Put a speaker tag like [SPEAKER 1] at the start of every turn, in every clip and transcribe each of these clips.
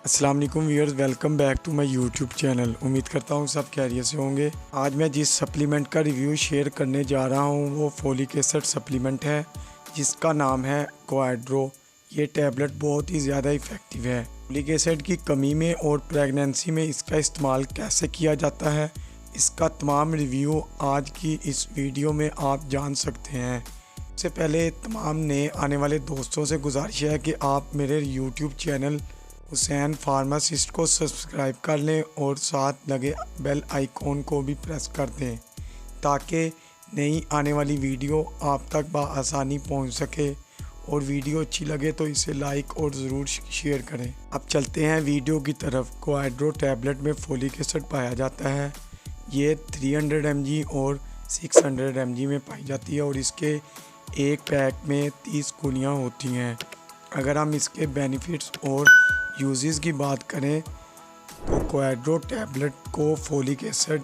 [SPEAKER 1] अस्सलाम वालेकुम viewers, welcome back to my YouTube channel. उम्मीद करता हूँ सब खैरियत से होंगे। आज मैं जिस सप्लीमेंट का रिव्यू शेयर करने जा रहा हूँ वो फोलिक एसिड सप्लीमेंट है जिसका नाम है क्वाड्रो। ये टैबलेट बहुत ही ज़्यादा इफ़ेक्टिव है। फोलिक एसिड की कमी में और प्रेगनेंसी में इसका इस्तेमाल कैसे किया जाता है, इसका तमाम रिव्यू आज की इस वीडियो में आप जान सकते हैं। इससे पहले तमाम नए आने वाले दोस्तों से गुजारिश है कि आप मेरे यूट्यूब चैनल हुसैन फार्मासिस्ट को सब्सक्राइब कर लें और साथ लगे बेल आइकॉन को भी प्रेस कर दें ताकि नई आने वाली वीडियो आप तक बआसानी पहुंच सके। और वीडियो अच्छी लगे तो इसे लाइक और ज़रूर शेयर करें। अब चलते हैं वीडियो की तरफ। क्वाड्रो टैबलेट में फोलिक एसिड पाया जाता है। ये 300 mg और 600 mg में पाई जाती है और इसके एक पैक में 30 गोलियाँ होती हैं। अगर हम इसके बेनिफिट्स और यूजेस की बात करें तो क्वाड्रो टैबलेट को फोलिक एसिड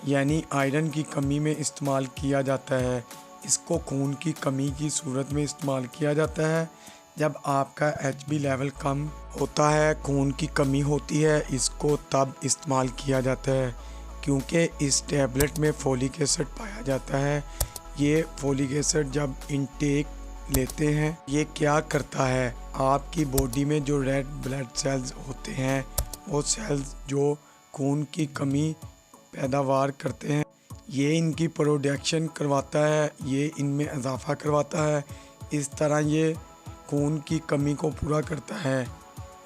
[SPEAKER 1] यानी आयरन की कमी में इस्तेमाल किया जाता है। इसको खून की कमी की सूरत में इस्तेमाल किया जाता है। जब आपका HB लेवल कम होता है, खून की कमी होती है, इसको तब इस्तेमाल किया जाता है क्योंकि इस टैबलेट में फोलिक एसिड पाया जाता है। ये फोलिक एसिड जब इनटेक लेते हैं ये क्या करता है, आपकी बॉडी में जो रेड ब्लड सेल्स होते हैं वो सेल्स जो खून की कमी पैदावार करते हैं ये इनकी प्रोडक्शन करवाता है, ये इनमें इजाफा करवाता है। इस तरह ये खून की कमी को पूरा करता है।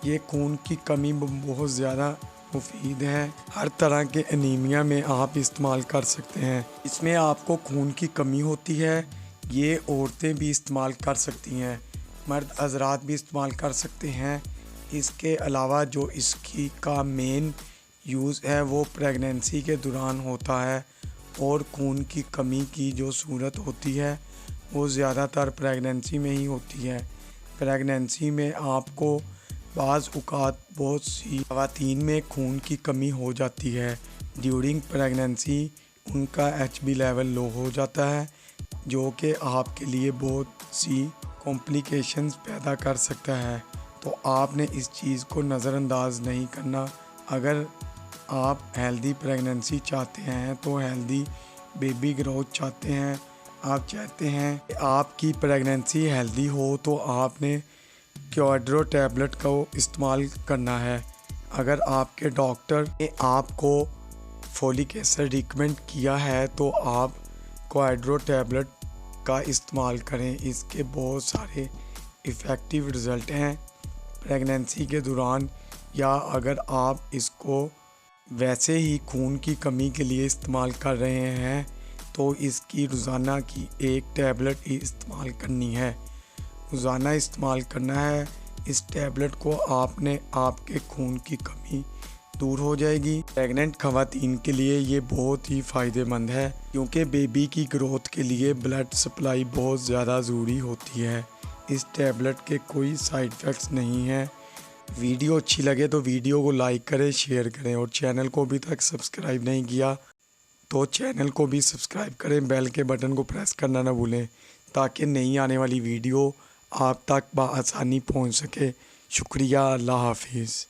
[SPEAKER 1] ये खून की कमी बहुत ज़्यादा मुफीद है। हर तरह के एनीमिया में आप इस्तेमाल कर सकते हैं। इसमें आपको खून की कमी होती है, ये औरतें भी इस्तेमाल कर सकती हैं, मर्द हज़रात भी इस्तेमाल कर सकते हैं। इसके अलावा जो इसकी का मेन यूज़ है वो प्रेगनेंसी के दौरान होता है और खून की कमी की जो सूरत होती है वो ज़्यादातर प्रेगनेंसी में ही होती है। प्रेगनेंसी में आपको बाज़ औक़ात बहुत सी ख़वातीन में खून की कमी हो जाती है। ड्यूरिंग प्रेगनेंसी उनका HB लेवल लो हो जाता है जो कि आपके लिए बहुत सी कॉम्प्लिकेशंस पैदा कर सकता है। तो आपने इस चीज़ को नज़रअंदाज नहीं करना। अगर आप हेल्दी प्रेगनेंसी चाहते हैं तो हेल्दी बेबी ग्रोथ चाहते हैं, आप चाहते हैं कि आपकी प्रेगनेंसी हेल्दी हो तो आपने क्वाड्रो टैबलेट का इस्तेमाल करना है। अगर आपके डॉक्टर ने आपको फोलिक एसिड रिकमेंड किया है तो आप क्वाड्रो टैबलेट का इस्तेमाल करें। इसके बहुत सारे इफ़ेक्टिव रिज़ल्ट हैं प्रेगनेंसी के दौरान, या अगर आप इसको वैसे ही खून की कमी के लिए इस्तेमाल कर रहे हैं तो इसकी रोज़ाना की एक टैबलेट ही इस्तेमाल करनी है। रोज़ाना इस्तेमाल करना है इस टैबलेट को, आपने आपके खून की कमी दूर हो जाएगी। प्रेग्नेंट ख़वातीन के लिए ये बहुत ही फ़ायदेमंद है क्योंकि बेबी की ग्रोथ के लिए ब्लड सप्लाई बहुत ज़्यादा ज़रूरी होती है। इस टैबलेट के कोई साइड इफ़ेक्ट्स नहीं हैं। वीडियो अच्छी लगे तो वीडियो को लाइक करें, शेयर करें और चैनल को अभी तक सब्सक्राइब नहीं किया तो चैनल को भी सब्सक्राइब करें। बेल के बटन को प्रेस करना ना भूलें ताकि नई आने वाली वीडियो आप तक बआसानी पहुंच सके। शुक्रिया, अल्लाह हाफिज़।